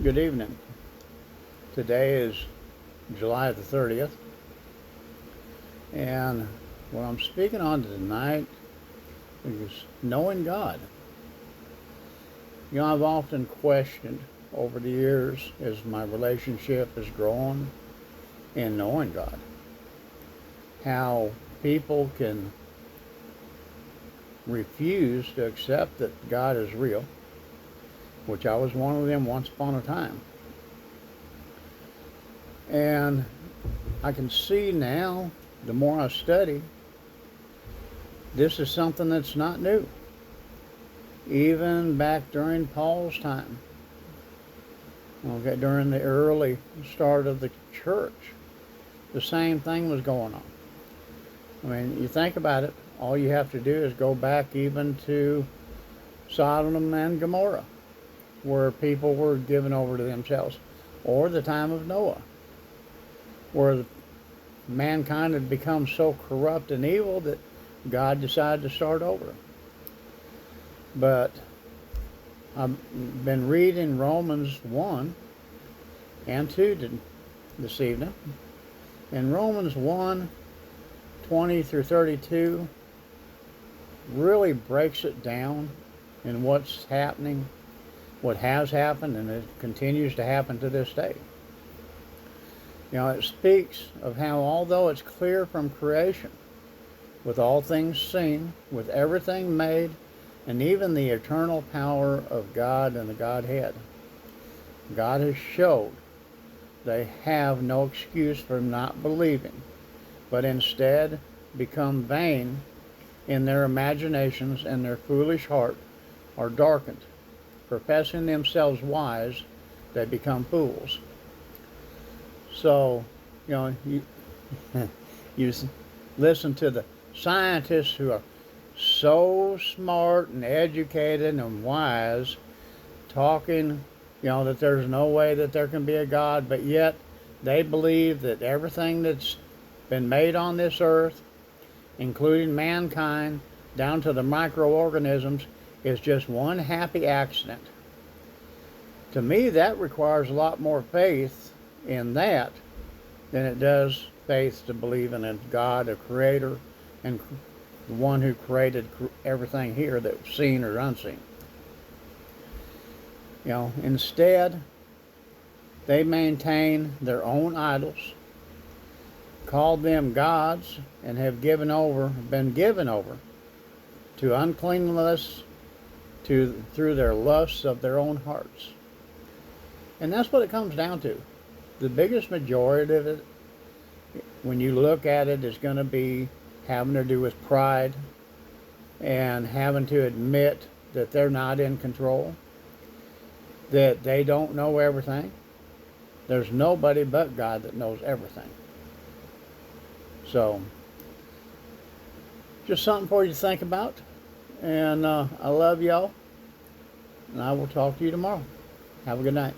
Good evening. Today is July the 30th, and what I'm speaking on tonight is knowing God. I've often questioned over the years as my relationship has grown in knowing God, how people can refuse to accept that God is real, which I was one of them once upon a time. And I can see now, the more I study, this is something that's not new. Even back during Paul's time, during the early start of the church, the same thing was going on. I mean, you think about it, all you have to do is go back even to Sodom and Gomorrah, where people were given over to themselves, or the time of Noah, where mankind had become so corrupt and evil that God decided to start over. But I've been reading Romans 1 and 2 this evening. And Romans 1, 20 through 32 really breaks it down in what's happening, what has happened, and it continues to happen to this day. It speaks of how, although it's clear from creation, with all things seen, with everything made, and even the eternal power of God and the Godhead, God has showed they have no excuse for not believing, but instead become vain in their imaginations, and their foolish heart are darkened. Professing themselves wise, they become fools. So, you listen to the scientists who are so smart and educated and wise, talking, that there's no way that there can be a God, but yet they believe that everything that's been made on this earth, including mankind, down to the microorganisms, is just one happy accident. To me, that requires a lot more faith in that than it does faith to believe in a God, a creator, and the one who created everything here that's seen or unseen. Instead, they maintain their own idols, call them gods, and have been given over to uncleanness through their lusts of their own hearts. And that's what it comes down to. The biggest majority of it, when you look at it, is going to be having to do with pride and having to admit that they're not in control, that they don't know everything. There's nobody but God that knows everything. So, just something for you to think about. And I love y'all. And I will talk to you tomorrow. Have a good night.